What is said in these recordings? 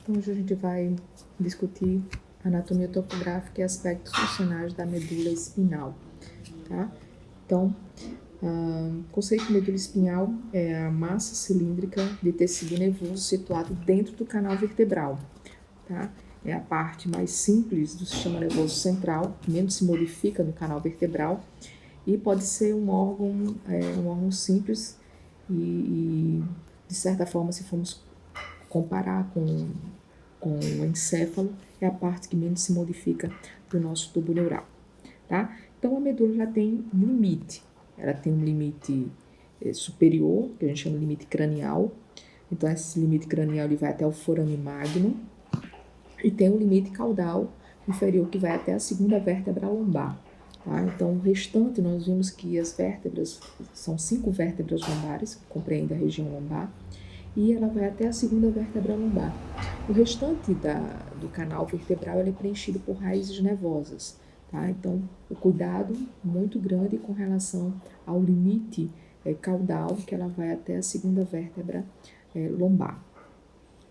Então, hoje a gente vai discutir anatomia topográfica e aspectos funcionais da medula espinhal, tá? Então, o conceito de medula espinhal é a massa cilíndrica de tecido nervoso situado dentro do canal vertebral, tá? É a parte mais simples do sistema nervoso central, que menos se modifica no canal vertebral, e pode ser um órgão simples e, de certa forma, se formos comparar com o encéfalo, é a parte que menos se modifica do nosso tubo neural, tá? Então, a medula já tem um limite. Ela tem um limite superior, que a gente chama de limite cranial. Então, esse limite cranial ele vai até o forame magnum. E tem um limite caudal inferior, que vai até a segunda vértebra lombar. Tá? Então, o restante, nós vimos que as vértebras, são 5 vértebras lombares, que compreendem a região lombar, e ela vai até a segunda vértebra lombar. O restante do canal vertebral ele é preenchido por raízes nervosas. Tá? Então, o cuidado muito grande com relação ao limite caudal, que ela vai até a segunda vértebra lombar.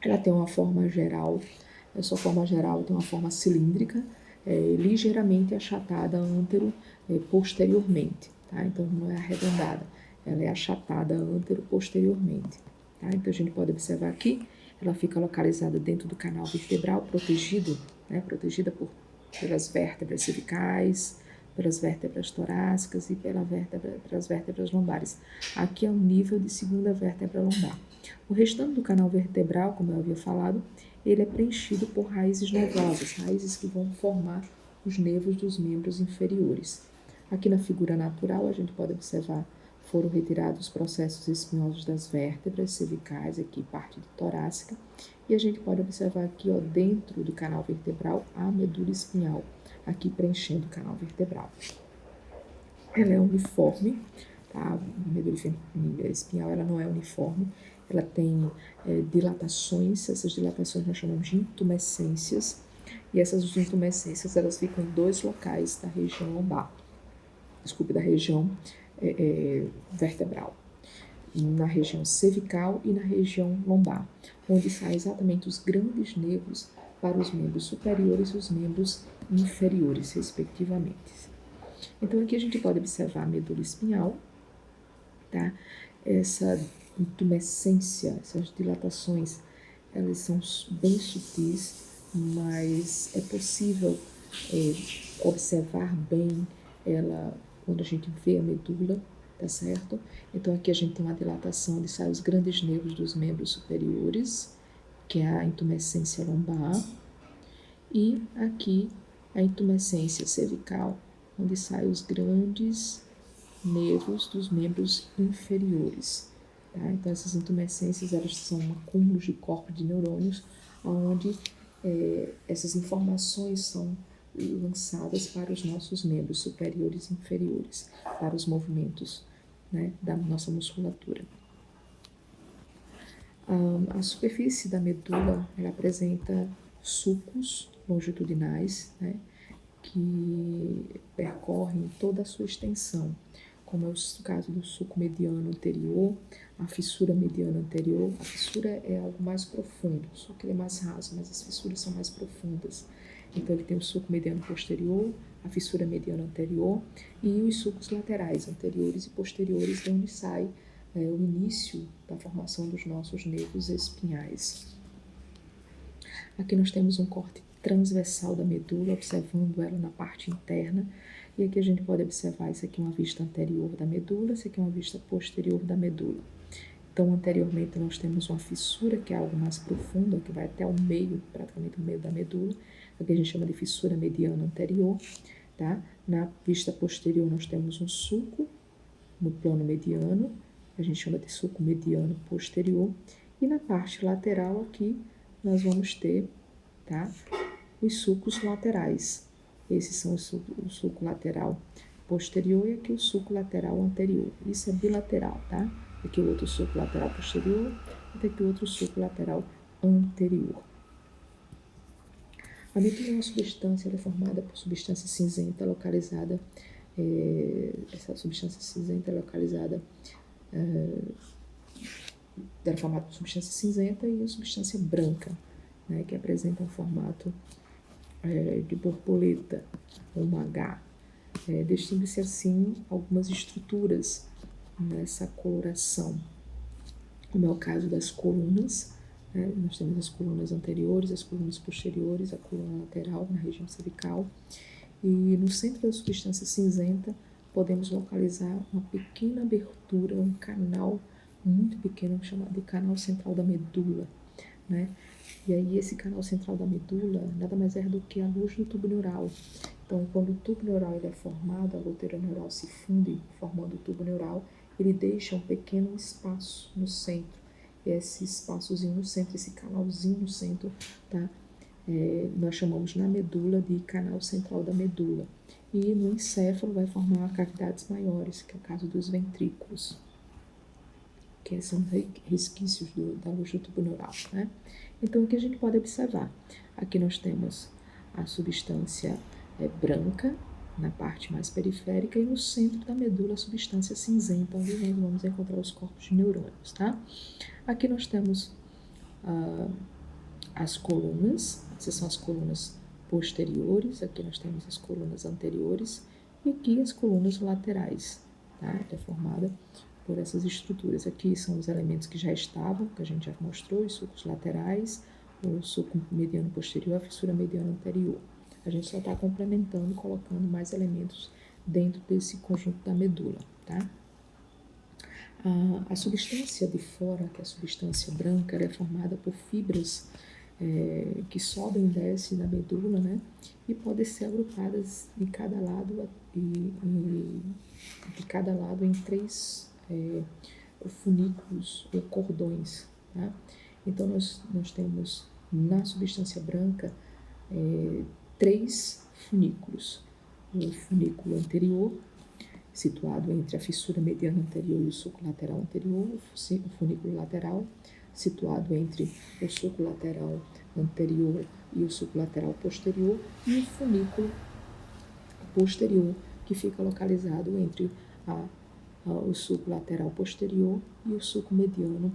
Ela tem uma forma geral, a sua forma geral tem uma forma cilíndrica, ligeiramente achatada antero-posteriormente. Tá? Então, não é arredondada, ela é achatada antero-posteriormente. Tá? Então, a gente pode observar aqui, ela fica localizada dentro do canal vertebral, protegida pelas vértebras cervicais, pelas vértebras torácicas e pelas vértebras lombares. Aqui é o nível de segunda vértebra lombar. O restante do canal vertebral, como eu havia falado, ele é preenchido por raízes nervosas, raízes que vão formar os nervos dos membros inferiores. Aqui na figura natural, a gente pode observar foram retirados os processos espinhosos das vértebras cervicais, aqui parte torácica, e a gente pode observar aqui, ó, dentro do canal vertebral, a medula espinhal, aqui preenchendo o canal vertebral. Ela é uniforme, tá? A medula espinhal ela não é uniforme, ela tem dilatações, essas dilatações nós chamamos de intumescências, e essas intumescências elas ficam em 2 locais da região lombar, da região vertebral, na região cervical e na região lombar, onde saem exatamente os grandes nervos para os membros superiores e os membros inferiores, respectivamente. Então, aqui a gente pode observar a medula espinhal, tá? Essa intumescência, essas dilatações, elas são bem sutis, mas é possível observar bem ela quando a gente vê a medula, tá certo? Então, aqui a gente tem uma dilatação onde saem os grandes nervos dos membros superiores, que é a intumescência lombar, e aqui a intumescência cervical, onde saem os grandes nervos dos membros inferiores. Tá? Então, essas intumescências elas são acúmulos de corpos de neurônios, onde essas informações são lançadas para os nossos membros superiores e inferiores, para os movimentos, né, da nossa musculatura. A superfície da medula ela apresenta sulcos longitudinais, né, que percorrem toda a sua extensão, como é o caso do sulco mediano anterior, a fissura mediana anterior. A fissura é algo mais profundo, o sulco é mais raso, mas as fissuras são mais profundas. Então, ele tem o sulco mediano posterior, a fissura mediana anterior e os sulcos laterais, anteriores e posteriores, de onde sai o início da formação dos nossos nervos espinhais. Aqui nós temos um corte transversal da medula, observando ela na parte interna, e aqui a gente pode observar, isso aqui é uma vista anterior da medula, isso aqui é uma vista posterior da medula. Então, anteriormente nós temos uma fissura, que é algo mais profundo, que vai até o meio, praticamente o meio da medula, aqui a gente chama de fissura mediana anterior, tá? Na vista posterior nós temos um sulco no plano mediano, a gente chama de sulco mediano posterior, e na parte lateral aqui nós vamos ter, tá, os sulcos laterais. Esses são o sulco lateral posterior e aqui o sulco lateral anterior. Isso é bilateral, tá? Aqui o outro sulco lateral posterior e aqui o outro sulco lateral anterior. A medula é uma substância, ela é formada por substância cinzenta localizada, essa substância cinzenta é localizada, ela é formada por substância cinzenta e substância branca, né, que apresentam um formato de borboleta, um H. Distingue-se assim algumas estruturas nessa coloração, como é o caso das colunas, né? Nós temos as colunas anteriores, as colunas posteriores, a coluna lateral na região cervical, e no centro da substância cinzenta podemos localizar uma pequena abertura, um canal muito pequeno chamado de canal central da medula, né? E aí esse canal central da medula nada mais é do que a luz do tubo neural. Então, quando o tubo neural ele é formado, a goteira neural se funde formando o tubo neural, ele deixa um pequeno espaço no centro. E esse espaçozinho no centro, esse canalzinho no centro, tá? Nós chamamos na medula de canal central da medula. E no encéfalo vai formar cavidades maiores, que é o caso dos ventrículos, que são resquícios da luz do tubo neural, né? Então, o que a gente pode observar? Aqui nós temos a substância branca na parte mais periférica e no centro da medula a substância cinzenta, onde nós vamos encontrar os corpos de neurônios, tá? Aqui nós temos as colunas, essas são as colunas posteriores, aqui nós temos as colunas anteriores e aqui as colunas laterais, tá? É formada por essas estruturas. Aqui são os elementos que já estavam, que a gente já mostrou, os sulcos laterais, o sulco mediano posterior, a fissura mediana anterior. A gente só está complementando, colocando mais elementos dentro desse conjunto da medula, tá? A substância de fora, que é a substância branca, ela é formada por fibras que sobem e descem da medula, né? E podem ser agrupadas de cada lado em 3 funículos ou cordões, tá? Então, nós temos na substância branca 3 funículos. O funículo anterior, situado entre a fissura mediana anterior e o sulco lateral anterior, o funículo lateral, situado entre o sulco lateral anterior e o sulco lateral posterior, e o funículo posterior, que fica localizado entre o sulco lateral posterior e o sulco mediano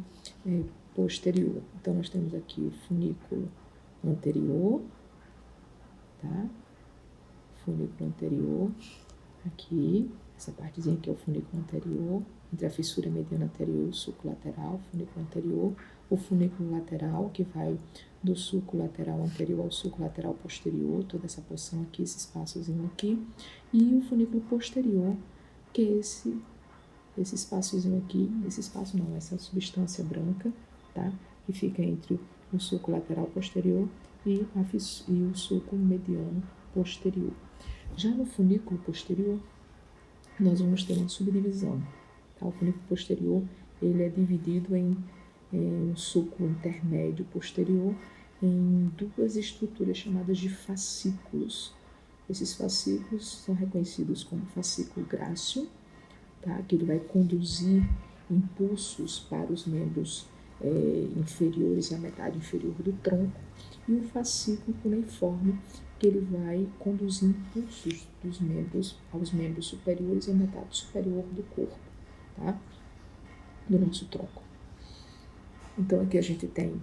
posterior. Então, nós temos aqui o funículo anterior, tá? Funículo anterior, aqui, essa partezinha aqui é o funículo anterior, entre a fissura mediana anterior e o sulco lateral, funículo anterior, o funículo lateral, que vai do sulco lateral anterior ao sulco lateral posterior, toda essa porção aqui, esse espaçozinho aqui, e o funículo posterior, que é esse espaçozinho aqui, essa substância branca, tá? Que fica entre o sulco lateral posterior e o sulco mediano posterior. Já no funículo posterior, nós vamos ter uma subdivisão, tá? O funículo posterior, ele é dividido em um sulco intermédio posterior em 2 estruturas chamadas de fascículos. Esses fascículos são reconhecidos como fascículo grácil, tá? Que ele vai conduzir impulsos para os membros inferiores e a metade inferior do tronco, e o fascículo cuneiforme, que ele vai conduzir impulsos dos membros aos membros superiores e a metade superior do corpo, tá? Do nosso tronco. Então, aqui a gente tem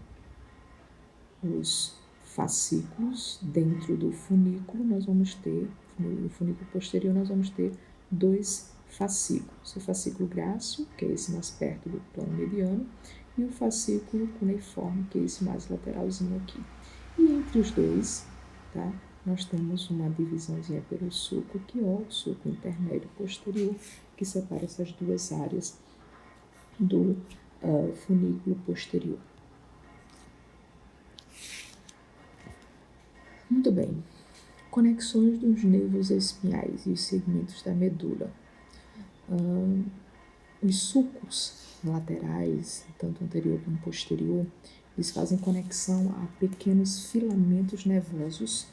os fascículos dentro do funículo, no funículo posterior nós vamos ter 2 fascículos, o fascículo grácil, que é esse mais perto do plano mediano, e o fascículo cuneiforme, que é esse mais lateralzinho aqui. E entre os dois, tá, nós temos uma divisãozinha pelo sulco aqui, ó, o sulco intermédio posterior, que separa essas 2 áreas do funículo posterior. Muito bem. Conexões dos nervos espinhais e os segmentos da medula. Os sulcos laterais, tanto anterior como posterior, eles fazem conexão a pequenos filamentos nervosos,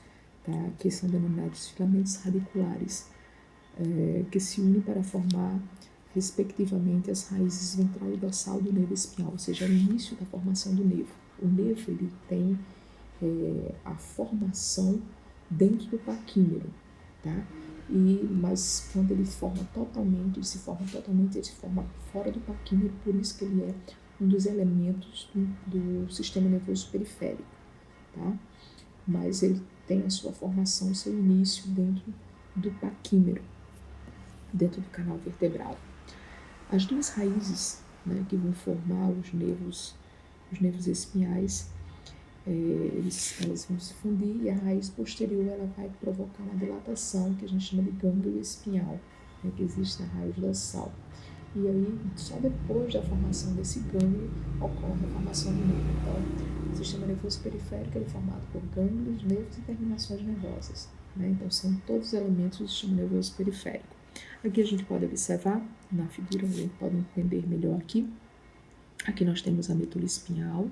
tá? Que são denominados filamentos radiculares, que se unem para formar, respectivamente, as raízes ventral e dorsal do nervo espinhal, ou seja, o início da formação do nervo. O nervo ele tem a formação dentro do paquímero, tá? Mas quando ele se forma totalmente, ele se forma fora do paquímero, por isso que ele é um dos elementos do sistema nervoso periférico, tá? Mas ele tem a sua formação, seu início dentro do paquímero, dentro do canal vertebral. As duas raízes, né, que vão formar os nervos espinhais, elas vão se fundir, e a raiz posterior ela vai provocar uma dilatação que a gente chama de gânglio espinhal, né, que existe na raiz dorsal. E aí, só depois da formação desse gânglio, ocorre a formação do nervo. Então, o sistema nervoso periférico é formado por gânglios, nervos e terminações nervosas, né? Então, são todos os elementos do sistema nervoso periférico. Aqui a gente pode observar, na figura, a gente pode entender melhor aqui. Aqui nós temos a medula espinhal,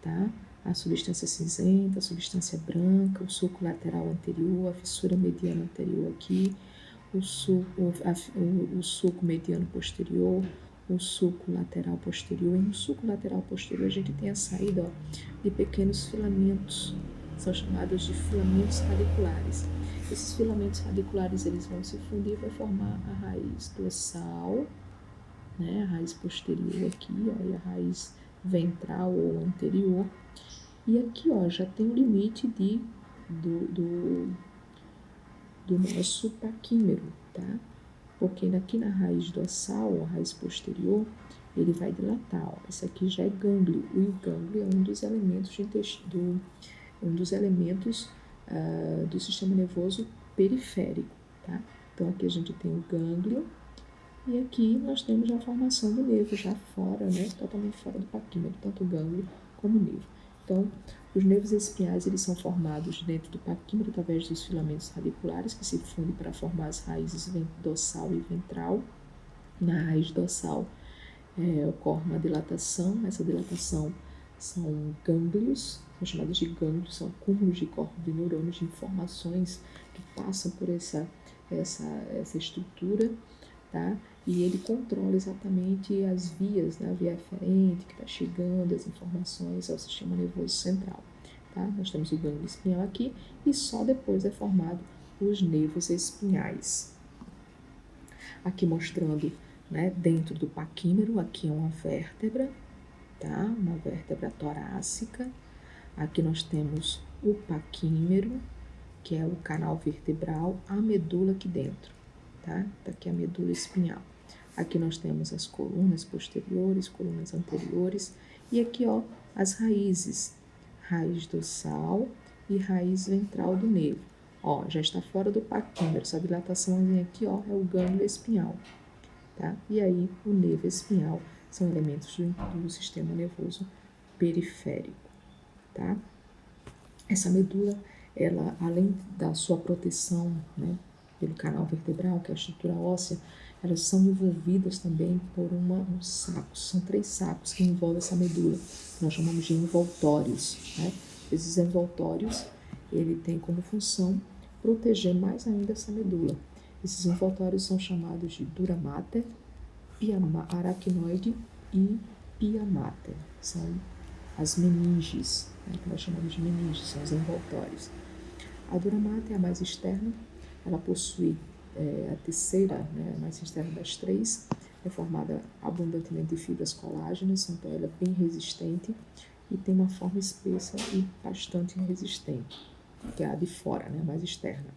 tá? A substância cinzenta, a substância branca, o sulco lateral anterior, a fissura mediana anterior aqui, o sulco mediano posterior, o sulco lateral posterior. E no sulco lateral posterior a gente tem a saída, ó, de pequenos filamentos, são chamados de filamentos radiculares. Esses filamentos radiculares eles vão se fundir e vai formar a raiz dorsal, né, a raiz posterior aqui, ó, e a raiz ventral ou anterior. E aqui, ó, já tem o limite do nosso paquímero, tá? Porque aqui na raiz dorsal, a raiz posterior, ele vai dilatar, ó. Esse aqui já é gânglio, e o gânglio é um dos elementos do sistema nervoso periférico, tá? Então aqui a gente tem o gânglio, e aqui nós temos a formação do nervo já fora, né? Totalmente fora do paquímero, tanto o gânglio como o nervo. Então, os nervos espinhais eles são formados dentro do paquímero através dos filamentos radiculares que se fundem para formar as raízes dorsal e ventral. Na raiz dorsal ocorre uma dilatação. Essa dilatação são gânglios, são chamados de gânglios, são cúmulos de corpos de neurônios, de informações que passam por essa estrutura, tá? E ele controla exatamente as vias, né? A via aferente que está chegando, as informações ao sistema nervoso central, tá? Nós temos o gânglio espinhal aqui e só depois é formado os nervos espinhais. Aqui mostrando, né, dentro do paquímero, aqui é uma vértebra, tá? Uma vértebra torácica. Aqui nós temos o paquímero, que é o canal vertebral, a medula aqui dentro, tá? Tá aqui a medula espinhal. Aqui nós temos as colunas posteriores, colunas anteriores, e aqui, ó, as raízes, raiz dorsal e raiz ventral do nervo. Ó, já está fora do paquímero, essa dilataçãozinha aqui, ó, é o gânglio espinhal, tá? E aí, o nervo espinhal são elementos do sistema nervoso periférico, tá? Essa medula, ela, além da sua proteção, né, pelo canal vertebral, que é a estrutura óssea, elas são envolvidas também por uns sacos. São 3 sacos que envolvem essa medula, que nós chamamos de envoltórios, né? Esses envoltórios, ele tem como função proteger mais ainda essa medula. Esses envoltórios são chamados de dura mater, aracnoide e pia mater. São as meninges, né, que nós chamamos de meninges, são os envoltórios. A dura mater é a mais externa, ela possui a terceira, né, a mais externa das 3, é formada abundantemente de fibras colágenas, então ela é bem resistente e tem uma forma espessa e bastante resistente, que é a de fora, né, a mais externa.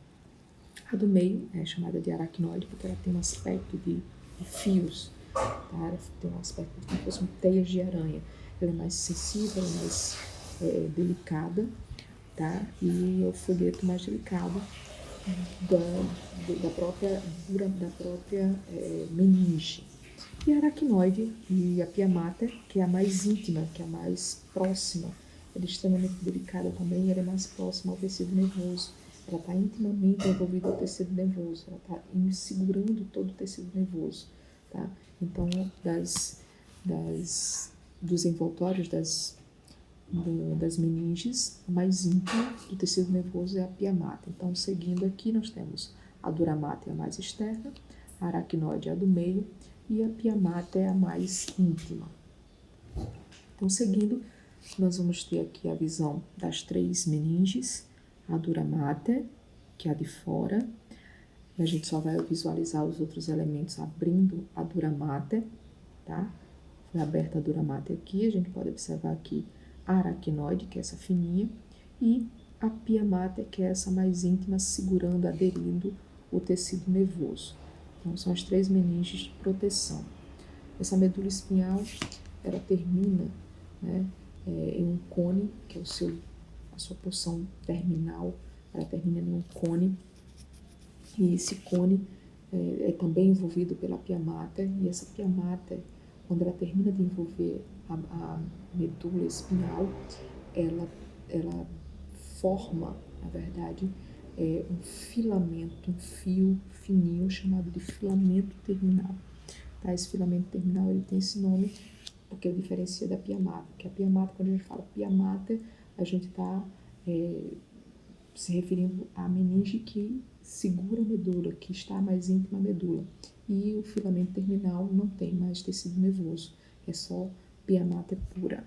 A do meio é chamada de aracnoide porque ela tem um aspecto de fios, tá? Ela tem um aspecto como se fossem teias de aranha. Ela é mais sensível, mais delicada, tá? E é o folheto mais delicado da própria meninge. E a aracnoide e a pia mater, que é a mais íntima, que é a mais próxima, ela é extremamente delicada também, ela é mais próxima ao tecido nervoso. Ela está intimamente envolvida ao tecido nervoso, ela está segurando todo o tecido nervoso, tá? Então, dos envoltórios das meninges, a mais íntima do tecido nervoso é a pia mater. Então, seguindo aqui, nós temos a dura mater, a mais externa, a aracnoide, a do meio, e a pia mater, a mais íntima. Então, seguindo, nós vamos ter aqui a visão das 3 meninges, a dura mater, que é a de fora, e a gente só vai visualizar os outros elementos abrindo a dura mater, tá? Foi aberta a dura mater aqui, a gente pode observar aqui a aracnoide, que é essa fininha, e a pia mater, que é essa mais íntima, segurando, aderindo o tecido nervoso. Então, são as 3 meninges de proteção. Essa medula espinhal, ela termina, né, em um cone, que é a sua porção terminal, ela termina em um cone, e esse cone é também envolvido pela pia mater, e essa pia mater, quando ela termina de envolver a medula espinhal, ela forma, na verdade, um filamento, um fio fininho chamado de filamento terminal. Tá? Esse filamento terminal ele tem esse nome porque ele diferencia da pia mater. Porque a pia mater, quando a gente fala pia mater, a gente está se referindo à meninge que segura a medula, que está mais íntima à medula. E o filamento terminal não tem mais tecido nervoso, é só pia mater pura.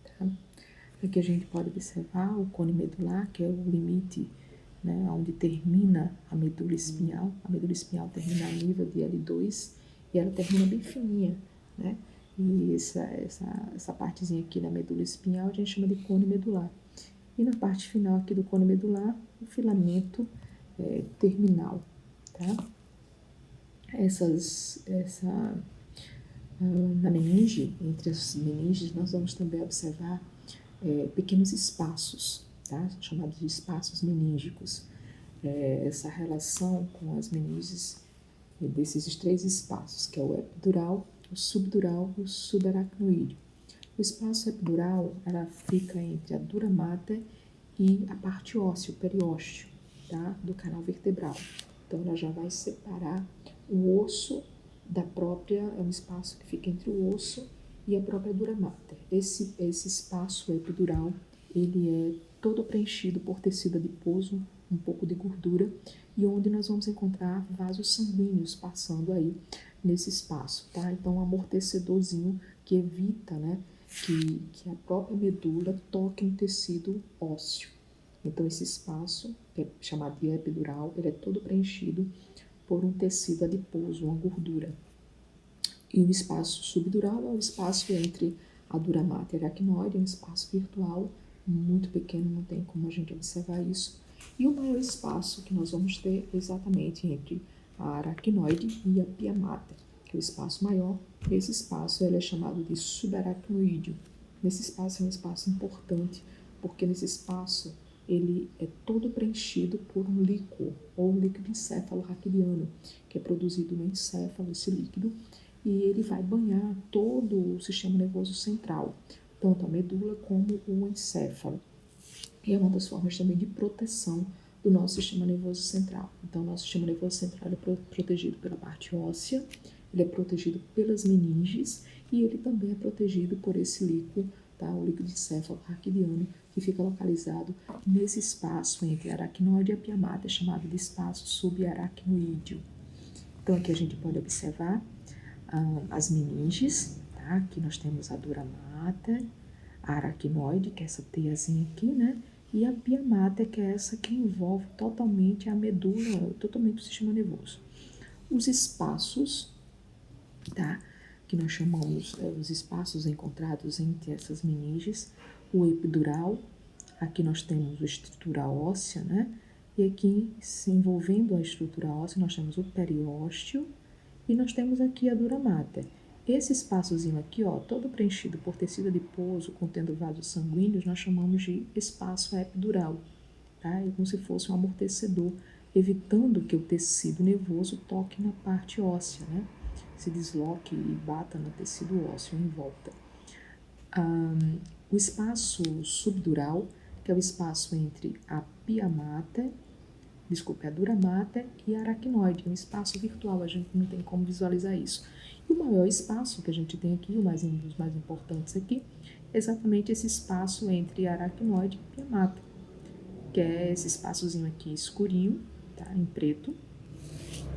Tá? Aqui a gente pode observar o cone medular, que é o limite, né, onde termina a medula espinhal. A medula espinhal termina a nível de L2 e ela termina bem fininha, né? E essa partezinha aqui da medula espinhal a gente chama de cone medular. E na parte final aqui do cone medular, o filamento terminal, tá? Na meninge, entre as meninges, nós vamos também observar pequenos espaços, tá? Chamados de espaços meníngicos. Essa relação com as meninges desses 3 espaços, que é o epidural, o subdural e o subaracnoide. O espaço epidural, ela fica entre a dura mater e a parte óssea, o periósteo, tá? Do canal vertebral. Então, ela já vai separar o osso da própria, é um espaço que fica entre o osso e a própria dura mater. Esse espaço epidural, ele é todo preenchido por tecido adiposo, um pouco de gordura, e onde nós vamos encontrar vasos sanguíneos passando aí nesse espaço, tá? Então, um amortecedorzinho que evita, né, que a própria medula toque no tecido ósseo. Então, esse espaço, que é chamado de epidural, ele é todo preenchido por um tecido adiposo, uma gordura. E o espaço subdural é o espaço entre a dura mater e a aracnoide, é um espaço virtual muito pequeno, não tem como a gente observar isso. E o maior espaço que nós vamos ter exatamente entre a aracnoide e a pia mater, que é o espaço maior. Esse espaço ele é chamado de subaracnoídeo. Nesse espaço é um espaço importante, porque nesse espaço ele é todo preenchido por um líquido, ou líquido encéfalo-raquidiano, que é produzido no encéfalo, esse líquido, e ele vai banhar todo o sistema nervoso central, tanto a medula como o encéfalo. E é uma das formas também de proteção do nosso sistema nervoso central. Então, nosso sistema nervoso central é protegido pela parte óssea, ele é protegido pelas meninges e ele também é protegido por esse líquido, tá? O líquido encéfalo-raquidiano, que fica localizado nesse espaço entre a aracnoide e a pia mater, chamado de espaço subaracnoídeo. Então, aqui a gente pode observar as meninges, tá? Aqui nós temos a dura mater, a aracnoide, que é essa teiazinha aqui, né? E a pia mater, que é essa que envolve totalmente a medula, totalmente o sistema nervoso. Os espaços, tá? Que nós chamamos os espaços encontrados entre essas meninges, o epidural, aqui nós temos a estrutura óssea, né? E aqui, se envolvendo a estrutura óssea, nós temos o periósteo e nós temos aqui a dura mater. Esse espaçozinho aqui, ó, todo preenchido por tecido adiposo, contendo vasos sanguíneos, nós chamamos de espaço epidural, tá? É como se fosse um amortecedor, evitando que o tecido nervoso toque na parte óssea, né? Se desloque e bata no tecido ósseo em volta. O espaço subdural, que é o espaço entre a pia mater, a dura mater e a aracnoide, um espaço virtual, a gente não tem como visualizar isso. E o maior espaço que a gente tem aqui, um dos mais importantes aqui, é exatamente esse espaço entre a aracnoide e a pia mater, que é esse espaçozinho aqui escurinho, tá, em preto.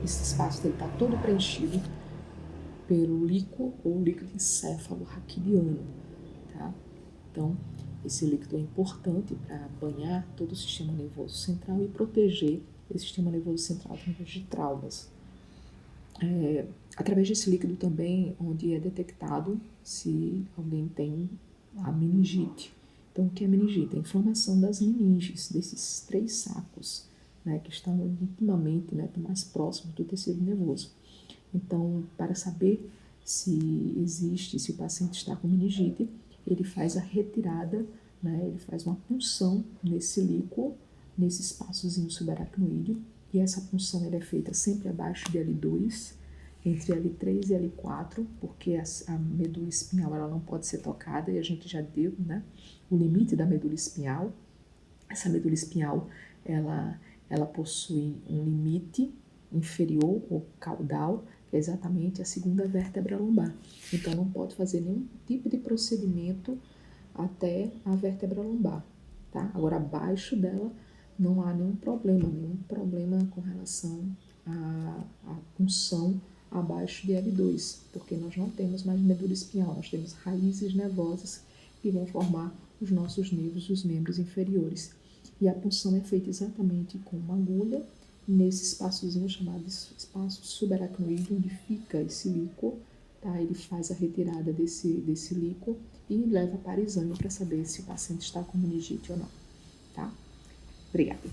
Esse espaço dele está todo preenchido pelo líquido ou líquido encéfalo-raquidiano, tá? Então, esse líquido é importante para banhar todo o sistema nervoso central e proteger esse sistema nervoso central de traumas. Através desse líquido também, onde é detectado se alguém tem a meningite. Então, o que é meningite? A inflamação das meninges, desses 3 sacos, né, que estão intimamente, né, mais próximos do tecido nervoso. Então, para saber se o paciente está com meningite, ele faz a retirada, né, ele faz uma punção nesse líquor, nesse espaçozinho subaracnoide, e essa punção ela é feita sempre abaixo de L2, entre L3 e L4, porque a medula espinhal ela não pode ser tocada, e a gente já deu, né, o limite da medula espinhal. Essa medula espinhal, ela possui um limite inferior ou caudal, que é exatamente a segunda vértebra lombar. Então, não pode fazer nenhum tipo de procedimento até a vértebra lombar, tá? Agora, abaixo dela, não há nenhum problema com relação à punção abaixo de L2, porque nós não temos mais medula espinhal, nós temos raízes nervosas que vão formar os nossos nervos, os membros inferiores. E a punção é feita exatamente com uma agulha, nesse espaçozinho chamado espaço subaracnoide, onde fica esse líquor, tá? Ele faz a retirada desse líquor e leva para exame para saber se o paciente está com meningite ou não, tá? Obrigada.